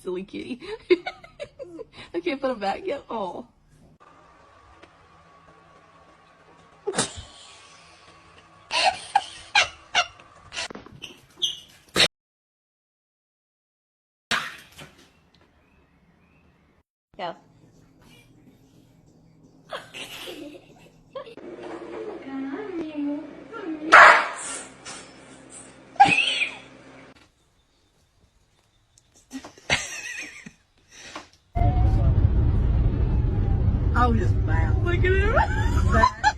Silly kitty. I can't put him back yet. Oh. Go. I was just bad. Look at him.